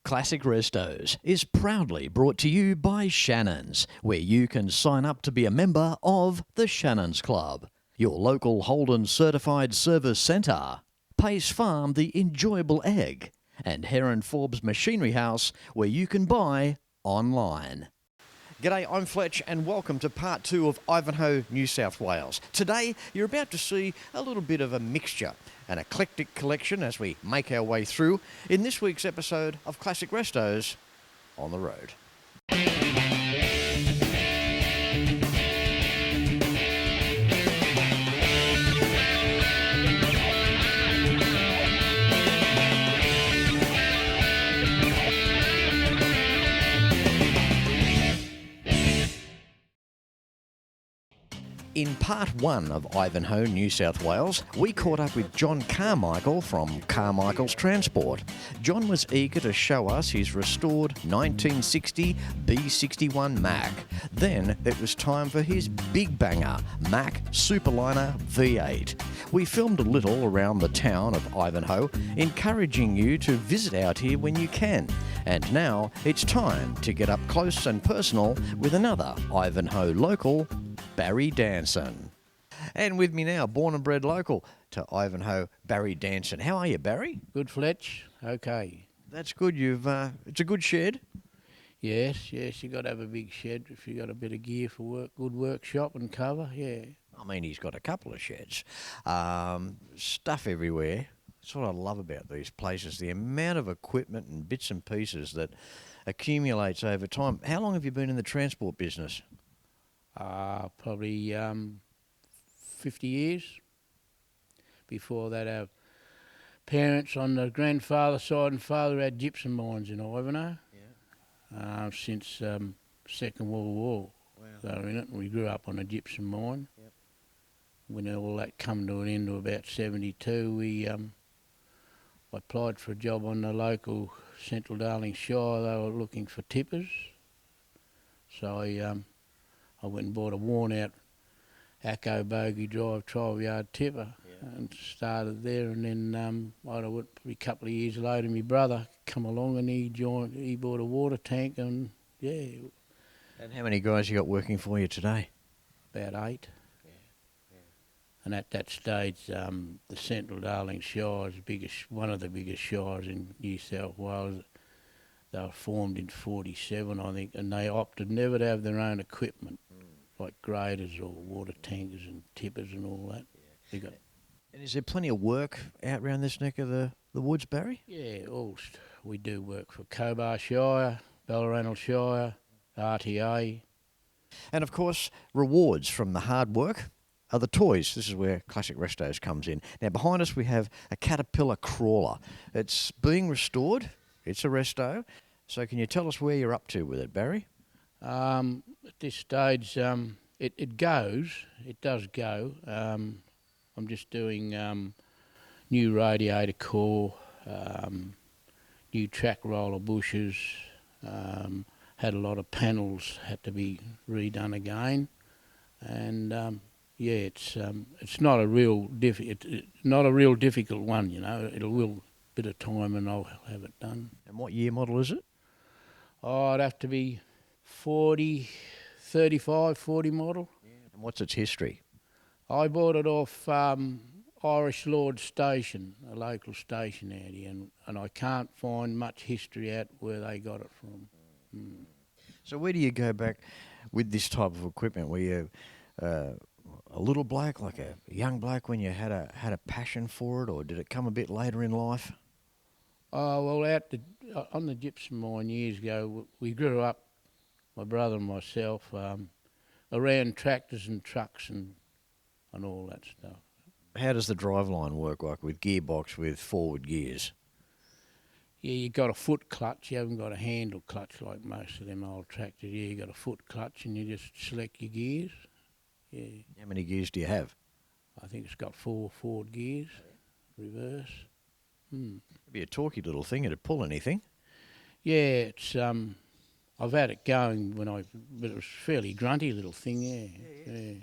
Classic Restos is proudly brought to you by Shannons, where you can sign up to be a member of the Shannons Club, your local Holden certified service centre, Pace Farm the enjoyable egg, and Heron Forbes Machinery House, where you can buy online. G'day, I'm Fletch and welcome to part 2 of Ivanhoe, New South Wales. Today you're about to see a little bit of a mixture, an eclectic collection as we make our way through in this week's episode of Classic Restos on the Road. In part 1 of Ivanhoe, New South Wales, we caught up with John Carmichael from Carmichael's Transport. John was eager to show us his restored 1960 B61 Mack. Then it was time for his big banger, Mack Superliner V8. We filmed a little around the town of Ivanhoe, encouraging you to visit out here when you can. And now it's time to get up close and personal with another Ivanhoe local, Barry Danson. And with me now, born and bred local to Ivanhoe, Barry Danson. How are you, Barry? Good, Fletch. Okay. That's good. It's a good shed. Yes. You got to have a big shed if you got a bit of gear for work, good workshop and cover. Yeah. I mean, he's got a couple of sheds. Stuff everywhere. That's what I love about these places, the amount of equipment and bits and pieces that accumulates over time. How long have you been in the transport business? Probably 50 years. Before that, our parents on the grandfather side and father had gypsum mines in Ivanhoe. Yeah. Since Second World War. Wow. They were in it, and we grew up on a gypsum mine. Yep. When all that come to an end to about 72, we I applied for a job on the local Central Darling Shire. They were looking for tippers. So I went and bought a worn-out Acco Bogie drive 12-yard tipper and started there. And then probably a couple of years later, my brother come along and he bought a water tank and, yeah. And how many guys you got working for you today? About 8. And at that stage, the Central Darling Shire is one of the biggest shires in New South Wales. They were formed in 47, I think, and they opted never to have their own equipment, like graders or water tankers and tippers and all that. Yeah. And is there plenty of work out around this neck of the woods, Barry? Yeah, we do work for Cobar Shire, Balranald Shire, RTA. And of course, rewards from the hard work are the toys. This is where Classic Restos comes in. Now behind us we have a Caterpillar crawler. It's being restored. It's a resto. So can you tell us where you're up to with it, Barry? At this stage, it does go. I'm just doing new radiator core, new track roller bushes, had a lot of panels had to be redone again, and it's not a real difficult one, you know. It'll will bit of time and I'll have it done. And what year model is it? Oh, it'd have to be 40 model. Yeah. And what's its history? I bought it off Irish Lord Station, a local station out here, and I can't find much history out where they got it from. So where do you go back with this type of equipment? Were you a little bloke, like a young bloke, when you had a passion for it, or did it come a bit later in life? Oh, well, on the gypsum mine years ago, we grew up, my brother and myself, around tractors and trucks and all that stuff. How does the driveline work, like with gearbox with forward gears? Yeah, you got a foot clutch. You haven't got a handle clutch like most of them old tractors. Yeah, you got a foot clutch and you just select your gears. Yeah. How many gears do you have? I think it's got 4 forward gears, reverse. It'd be a talky little thing. It'd pull anything. Yeah, it's I've had it going but it was a fairly grunty little thing. Yeah.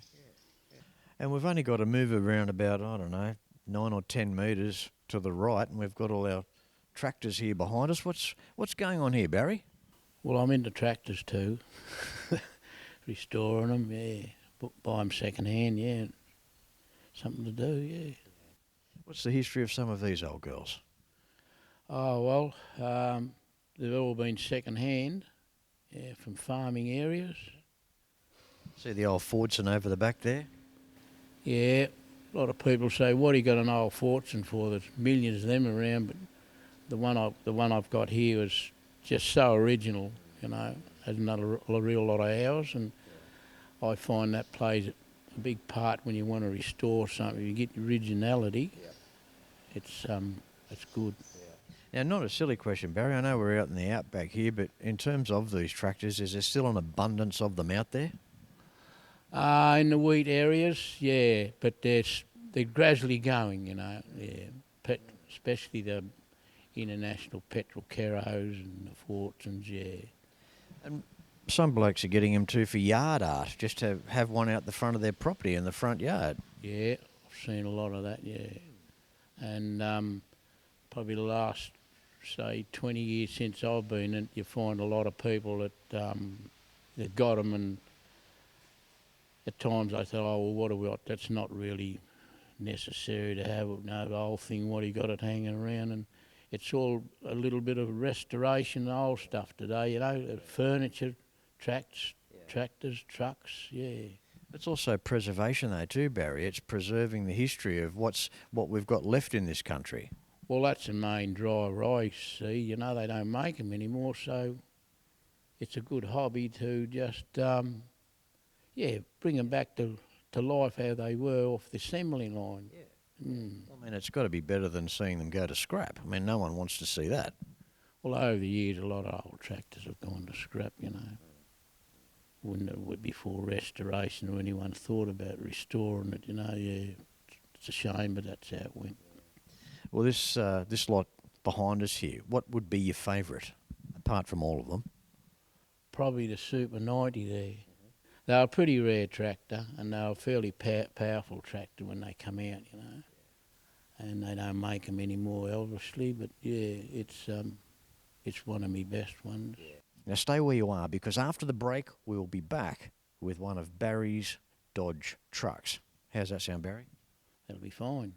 And we've only got to move around about, I don't know, 9 or 10 metres to the right, and we've got all our tractors here behind us. What's going on here, Barry? Well, I'm into tractors too. Restoring them, yeah. Buy them second hand, yeah. Something to do, yeah. What's the history of some of these old girls? Oh, well, they've all been second hand, yeah, from farming areas. See the old Fordson over the back there? Yeah, a lot of people say, what have you got an old Fortune for? There's millions of them around, but the one I've got here is just so original, you know, has another a real lot of hours, and I find that plays a big part when you want to restore something. You get originality, it's good. Now, not a silly question, Barry. I know we're out in the outback here, but in terms of these tractors, is there still an abundance of them out there? In the wheat areas, yeah, but they're gradually going, you know, yeah. Especially the international petrol Caros and the Fortunes, yeah. And some blokes are getting them too for yard art, just to have one out the front of their property in the front yard. Yeah, I've seen a lot of that, yeah. And probably the last, say, 20 years since I've been in, you find a lot of people that got them, and at times I thought, oh, well, what have we got? That's not really necessary to have it. No, the whole thing, what you got it hanging around, and it's all a little bit of restoration of old stuff today, you know, furniture, tractors, trucks, yeah. It's also preservation though too, Barry. It's preserving the history of what we've got left in this country. Well, that's the main driver I see. You know, they don't make them anymore, so it's a good hobby to just, bring them back to life how they were off the assembly line. Yeah. I mean, it's got to be better than seeing them go to scrap. I mean, no one wants to see that. Well, over the years, a lot of old tractors have gone to scrap, you know. Wouldn't it before restoration or anyone thought about restoring it, you know, yeah. It's a shame, but that's how it went. Well, this lot behind us here, what would be your favourite, apart from all of them? Probably the Super 90 there. They're a pretty rare tractor, and they're a fairly powerful tractor when they come out, you know. And they don't make them anymore, obviously, but yeah, it's one of my best ones. Now stay where you are, because after the break we will be back with one of Barry's Dodge trucks. How's that sound, Barry? That'll be fine.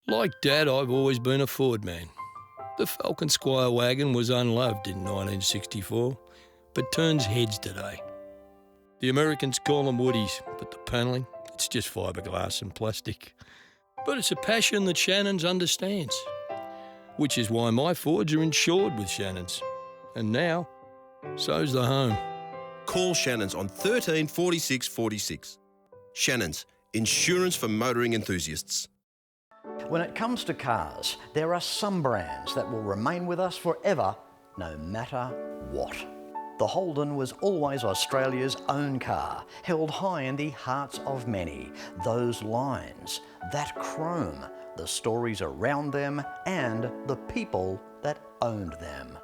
Like Dad, I've always been a Ford man. The Falcon Squire wagon was unloved in 1964, but turns heads today. The Americans call them woodies, but the panelling, it's just fiberglass and plastic. But it's a passion that Shannons understands, which is why my Fords are insured with Shannons. And now, so's the home. Call Shannons on 13 46 46. Shannons, insurance for motoring enthusiasts. When it comes to cars, there are some brands that will remain with us forever, no matter what. The Holden was always Australia's own car, held high in the hearts of many. Those lines, that chrome, the stories around them, and the people that owned them.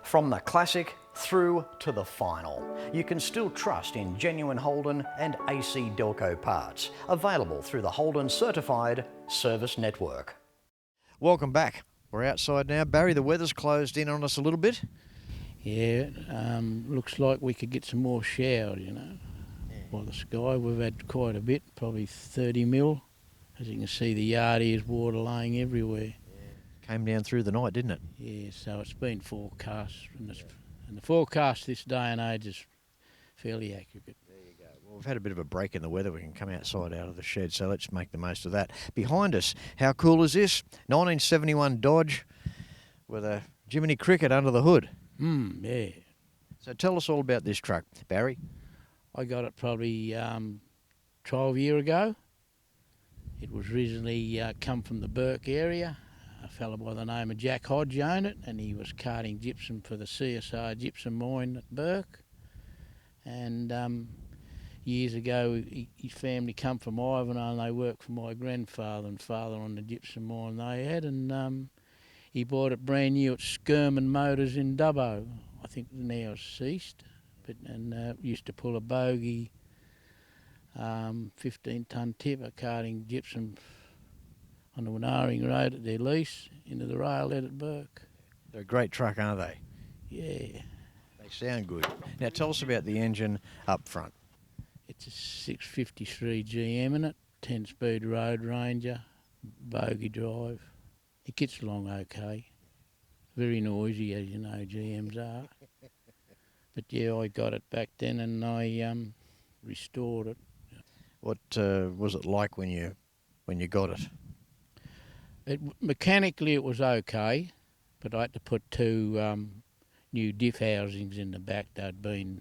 From the classic through to the final, you can still trust in genuine Holden and AC Delco parts, available through the Holden Certified Service Network. Welcome back. We're outside now. Barry, the weather's closed in on us a little bit. Yeah, looks like we could get some more showers, you know, by the sky. We've had quite a bit, probably 30 mil. As you can see, the yard here is water laying everywhere. Came down through the night, didn't it? Yeah, so it's been forecast, and the forecast this day and age is fairly accurate. There you go. Well, we've had a bit of a break in the weather. We can come outside out of the shed, so let's make the most of that. Behind us, how cool is this? 1971 Dodge with a Jiminy Cricket under the hood. Yeah. So tell us all about this truck, Barry. I got it probably 12 years ago. It was originally come from the Burke area. A fellow by the name of Jack Hodge owned it, and he was carting gypsum for the CSR gypsum mine at Burke. And years ago, his family come from Ivanhoe, and they worked for my grandfather and father on the gypsum mine they had. And he bought it brand new at Skirman Motors in Dubbo. I think now it's ceased, and used to pull a Bogie 15-ton tipper carting gypsum on the Winnarring Road at their lease into the railhead at Burke. They're a great truck, aren't they? Yeah. They sound good. Now tell us about the engine up front. It's a 653 GM in it, 10-speed Road Ranger, Bogie drive. It gets along okay. Very noisy, as you know, GMs are. But yeah, I got it back then and I restored it. What was it like when you got it? Mechanically it was okay, but I had to put two new diff housings in the back. They'd been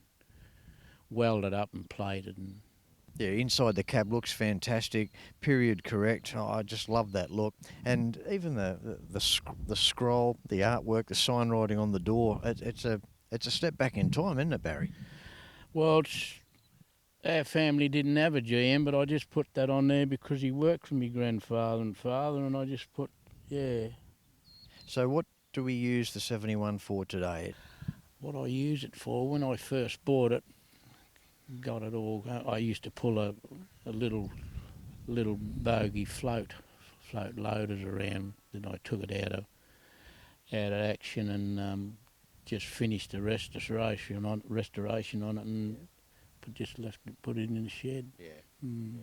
welded up and plated. And Yeah, inside the cab looks fantastic, period correct. Oh, I just love that look. And even the scroll, the artwork, the sign writing on the door, it's a step back in time, isn't it, Barry? well, our family didn't have a GM, but I just put that on there because he worked for my grandfather and father, and I just put, yeah. So what do we use the 71 for today? What I use it for, when I first bought it, got it all, I used to pull a little Bogie float loaders around. Then I took it out of action and just finished the restoration on it and put it in the shed. Yeah. Mm.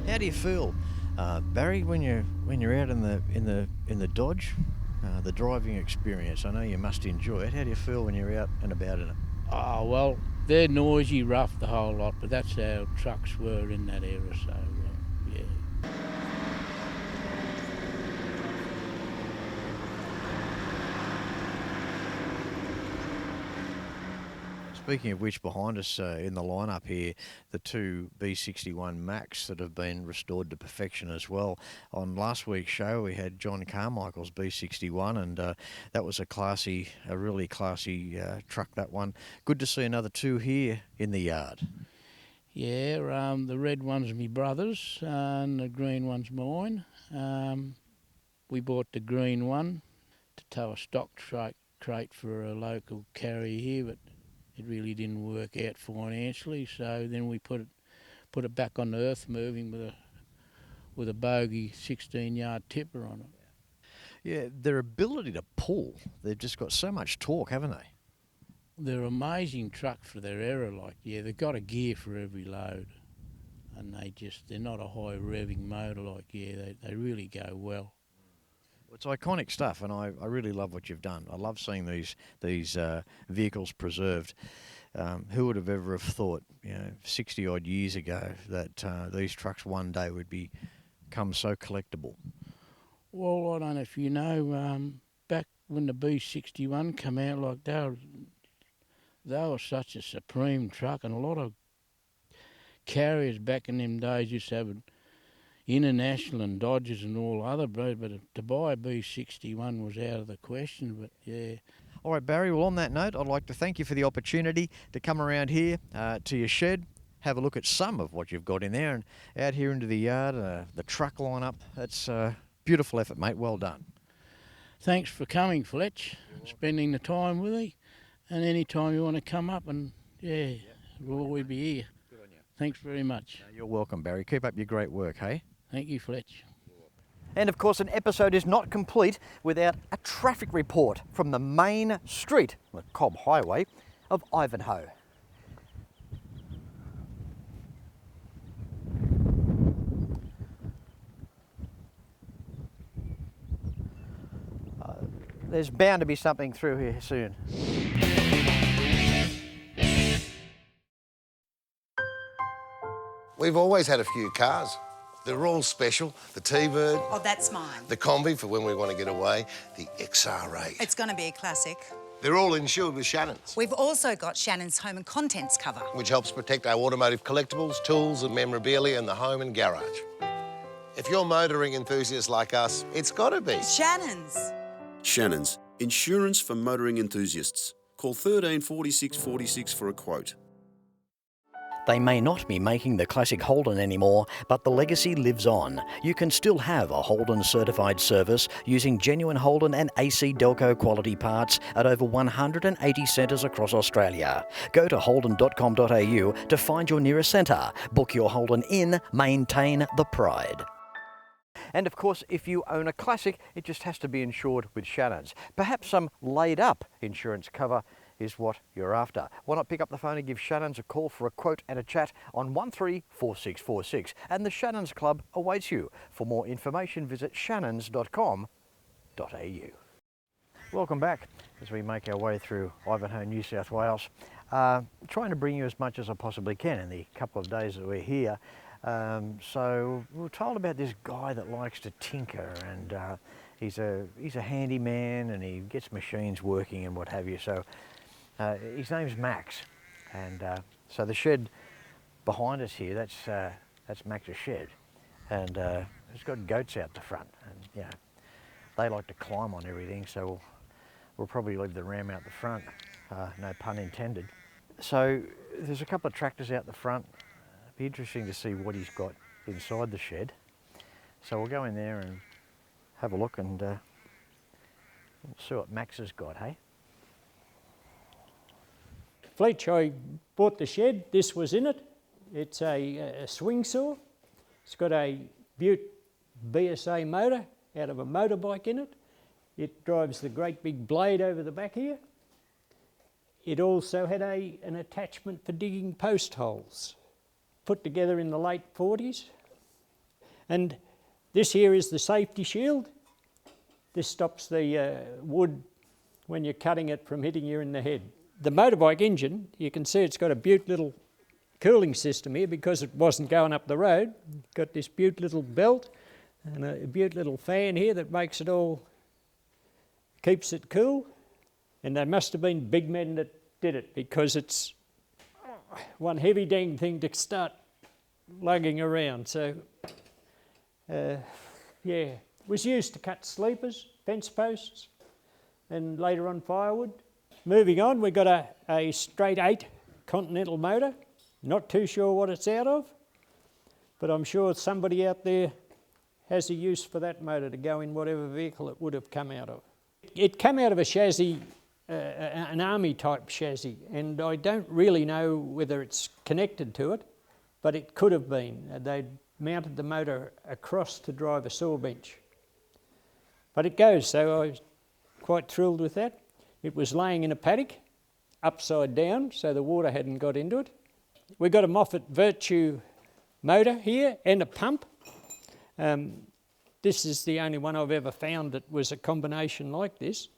How do you feel, Barry, when you're out in the Dodge, the driving experience? I know you must enjoy it. How do you feel when you're out and about in it? Oh, well, they're noisy, rough, the whole lot, but that's how trucks were in that era, so, yeah. Speaking of which, behind us in the lineup here, the two B61 Macks that have been restored to perfection as well. On last week's show, we had John Carmichael's B61, and that was a really classy truck, that one. Good to see another two here in the yard. Yeah, the red one's my brother's and the green one's mine. We bought the green one to tow a stock crate for a local carrier here, but it really didn't work out financially, so then we put it back on the earth moving with a Bogie 16-yard tipper on it. Yeah, their ability to pull, they've just got so much torque, haven't they? They're amazing truck for their era, like, yeah, they've got a gear for every load, and they're not a high revving motor, like, yeah, they really go well. It's iconic stuff, and I really love what you've done. I love seeing these vehicles preserved. Who would have ever have thought, 60 odd years ago, that these trucks one day would become so collectible? Well, I don't know if you know, back when the B61 came out, like they were such a supreme truck, and a lot of carriers back in them days used to have International and Dodgers and all other, but to buy a B61 was out of the question, but yeah. All right, Barry, well, on that note, I'd like to thank you for the opportunity to come around here to your shed, have a look at some of what you've got in there, and out here into the yard, the truck lineup. That's a beautiful effort, mate. Well done. Thanks for coming, Fletch, spending the time with me, and any time you want to come up, and yeah, we'll always be here. Good on you. Thanks very much. You're welcome, Barry. Keep up your great work, hey? Thank you, Fletch. And of course, an episode is not complete without a traffic report from the main street, the Cobb Highway, of Ivanhoe. There's bound to be something through here soon. We've always had a few cars. They're all special. The T-Bird. Oh, that's mine. The Combi for when we want to get away. The XR8. It's going to be a classic. They're all insured with Shannons, We've also got Shannon's home and contents cover. which helps protect our automotive collectibles, tools and memorabilia in the home and garage. If you're motoring enthusiasts like us, it's got to be. Shannon's. Shannons, insurance for motoring enthusiasts. Call 13 46 46 for a quote. They may not be making the classic Holden anymore, but the legacy lives on. You can still have a Holden certified service using genuine Holden and AC Delco quality parts at over 180 centres across Australia. Go to holden.com.au to find your nearest centre. Book your Holden in, maintain the pride. And of course, if you own a classic, it just has to be insured with Shannons. Perhaps some laid-up insurance cover is what you're after. Why not pick up the phone and give Shannons a call for a quote and a chat on 134646, and the Shannons Club awaits you. For more information, visit shannons.com.au. Welcome back as we make our way through Ivanhoe, New South Wales. Trying to bring you as much as I possibly can in the couple of days that we're here. So we were told about this guy that likes to tinker, and he's a handyman, and he gets machines working and what have you. So his name's Macks, and so the shed behind us here, that's Max's shed, and it's got goats out the front, and you know, they like to climb on everything, so we'll probably leave the ram out the front, no pun intended. So there's a couple of tractors out the front. It'd be interesting to see what he's got inside the shed. So we'll go in there and have a look, and we'll see what Max has got, hey? Fletch, I bought the shed. This was in it. It's a swing saw. It's got a Butte BSA motor out of a motorbike in it. It drives the great big blade over the back here. It also had an attachment for digging post holes, put together in the late 40s. And this here is the safety shield. This stops the wood when you're cutting it from hitting you in the head. The motorbike engine, you can see it's got a Butte little cooling system here because it wasn't going up the road. It's got this Butte little belt and a Butte little fan here that makes it all, keeps it cool. And they must have been big men that did it, because it's one heavy dang thing to start lugging around. So, yeah, it was used to cut sleepers, fence posts, and later on firewood. Moving on, we've got a straight 8 Continental motor. Not too sure what it's out of, but I'm sure somebody out there has a use for that motor to go in whatever vehicle it would have come out of. It came out of a chassis, an army type chassis, and I don't really know whether it's connected to it, but it could have been. They'd mounted the motor across to drive a saw bench. But it goes, so I was quite thrilled with that. It was laying in a paddock, upside down, so the water hadn't got into it. We've got a Moffat Virtue motor here and a pump. This is the only one I've ever found that was a combination like this.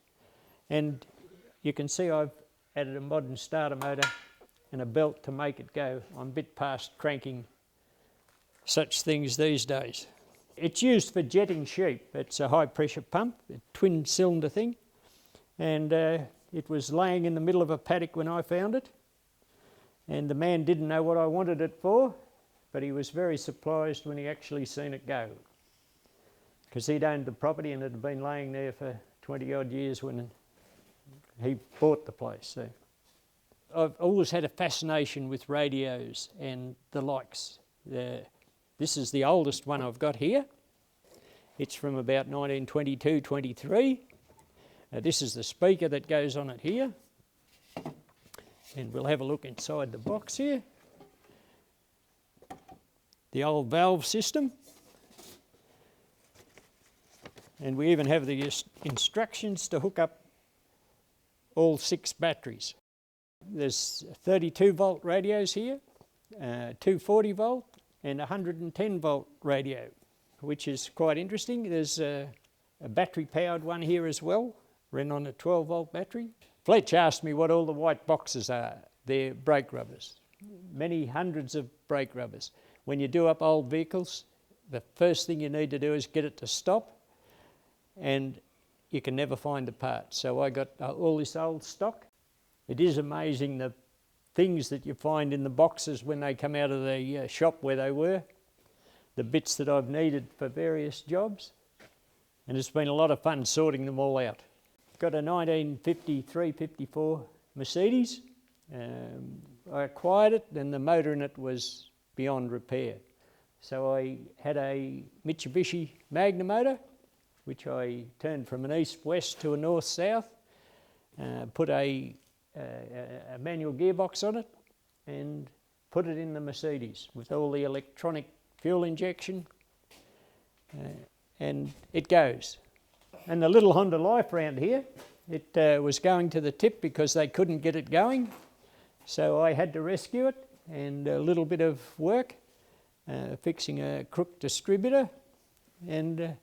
And you can see I've added a modern starter motor and a belt to make it go. I'm a bit past cranking such things these days. It's used for jetting sheep. It's a high pressure pump, a twin cylinder thing. And it was laying in the middle of a paddock when I found it. And the man didn't know what I wanted it for, but he was very surprised when he actually seen it go, because he'd owned the property and it had been laying there for 20 odd years when he bought the place. So I've always had a fascination with radios and the likes. This is the oldest one I've got here. It's from about 1922-23. This is the speaker that goes on it here. And we'll have a look inside the box here. The old valve system. And we even have the instructions to hook up all 6 batteries. There's 32 volt radios here, 240 volt and 110 volt radio, which is quite interesting. There's a battery powered one here as well, run on a 12 volt battery. Fletch asked me what all the white boxes are. They're brake rubbers, many hundreds of brake rubbers. When you do up old vehicles, the first thing you need to do is get it to stop, and you can never find the parts. So I got all this old stock. It is amazing the things that you find in the boxes when they come out of the shop where they were, the bits that I've needed for various jobs, and it's been a lot of fun sorting them all out. Got a 1953-54 Mercedes. I acquired it and the motor in it was beyond repair. So I had a Mitsubishi Magna motor, which I turned from an east-west to a north-south, put a manual gearbox on it and put it in the Mercedes with all the electronic fuel injection, and it goes. And the little Honda Life round here, it was going to the tip because they couldn't get it going, so I had to rescue it, and a little bit of work fixing a crook distributor, and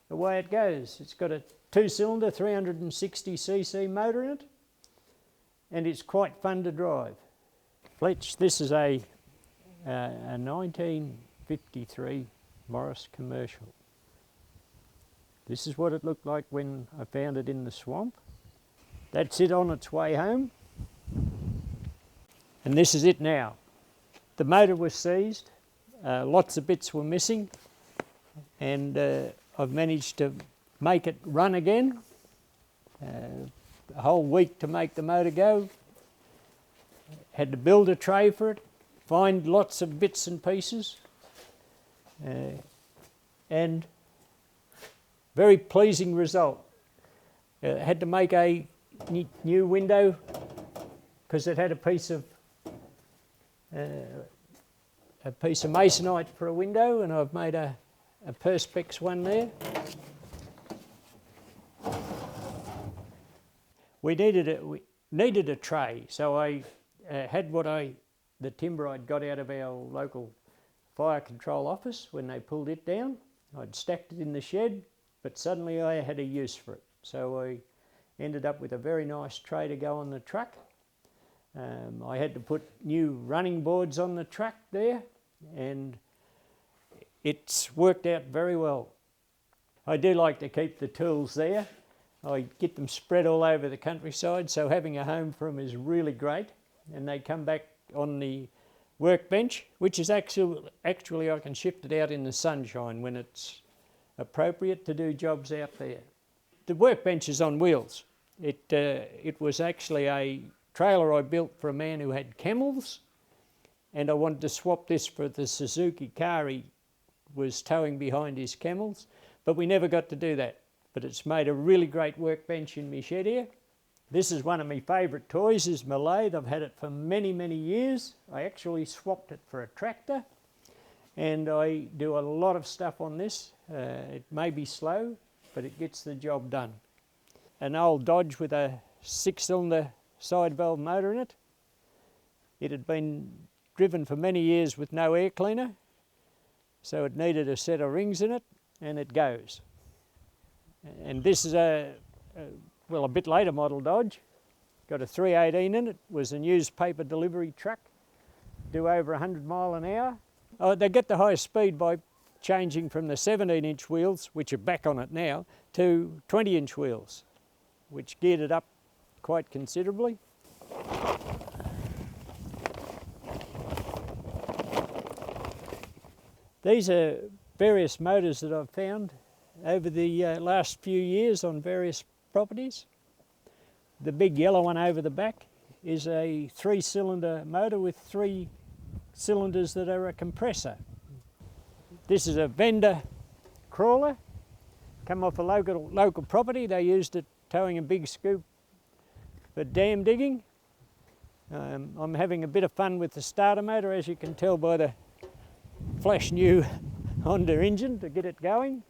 away it goes. It's got a 2-cylinder 360cc motor in it, and it's quite fun to drive. Fletch, this is a 1953 Morris commercial. This is what it looked like when I found it in the swamp. That's it on its way home. And this is it now. The motor was seized, lots of bits were missing, and I've managed to make it run again. A whole week to make the motor go. Had to build a tray for it, find lots of bits and pieces, and very pleasing result. Had to make a new window because it had a piece of masonite for a window, and I've made a perspex one there. We needed a tray, so I had the timber I'd got out of our local fire control office when they pulled it down. I'd stacked it in the shed, but suddenly I had a use for it. So I ended up with a very nice tray to go on the truck. I had to put new running boards on the truck there, and it's worked out very well. I do like to keep the tools there. I get them spread all over the countryside, so having a home for them is really great. And they come back on the workbench, which is actually I can shift it out in the sunshine when it's appropriate to do jobs out there. The workbench is on wheels. It was actually a trailer I built for a man who had camels, and I wanted to swap this for the Suzuki car he was towing behind his camels, but we never got to do that. But it's made a really great workbench in my shed here. This is one of my favourite toys, is my lathe. I've had it for many, many years. I actually swapped it for a tractor, and I do a lot of stuff on this. It may be slow, but it gets the job done. An old Dodge with a 6-cylinder side valve motor in it. It had been driven for many years with no air cleaner, so it needed a set of rings in it, and it goes. And this is a bit later model Dodge. Got a 318 in it, was a newspaper delivery truck, do over 100 mile an hour. Oh, they get the highest speed by changing from the 17-inch wheels, which are back on it now, to 20-inch wheels, which geared it up quite considerably. These are various motors that I've found over the last few years on various properties. The big yellow one over the back is a 3-cylinder motor with 3 cylinders that are a compressor. This is a vendor crawler, come off a local property. They used it towing a big scoop for dam digging. I'm having a bit of fun with the starter motor, as you can tell by the flash new Honda engine to get it going,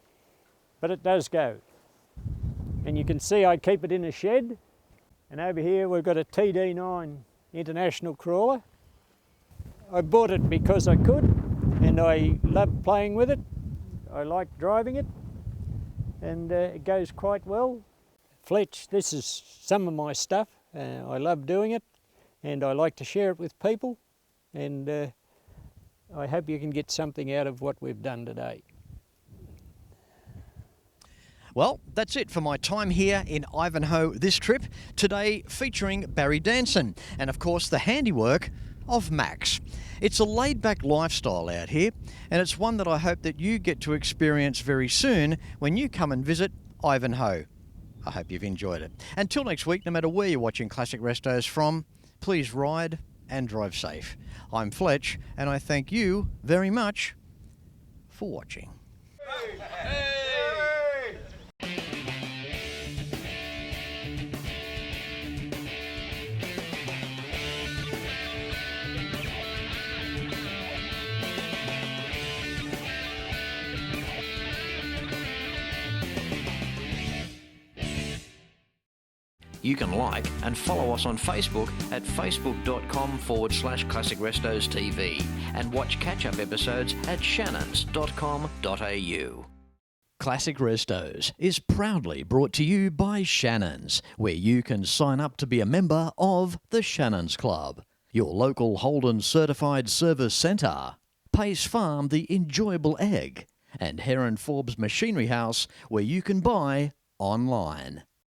but it does go. And you can see I keep it in a shed, and over here we've got a TD9 International crawler. I bought it because I could, and I love playing with it. I like driving it, and it goes quite well. Fletch, this is some of my stuff. I love doing it, and I like to share it with people, and I hope you can get something out of what we've done today. Well, that's it for my time here in Ivanhoe this trip. Today featuring Barry Danson and, of course, the handiwork of Macks. It's a laid-back lifestyle out here, and it's one that I hope that you get to experience very soon when you come and visit Ivanhoe. I hope you've enjoyed it. Until next week, no matter where you're watching Classic Restos from, please ride and drive safe. I'm Fletch, and I thank you very much for watching. You can like and follow us on Facebook at facebook.com/Classic Restos TV and watch catch-up episodes at shannons.com.au. Classic Restos is proudly brought to you by Shannons, where you can sign up to be a member of the Shannons Club, your local Holden certified service centre, Pace Farm the enjoyable egg, and Heron Forbes Machinery House, where you can buy online.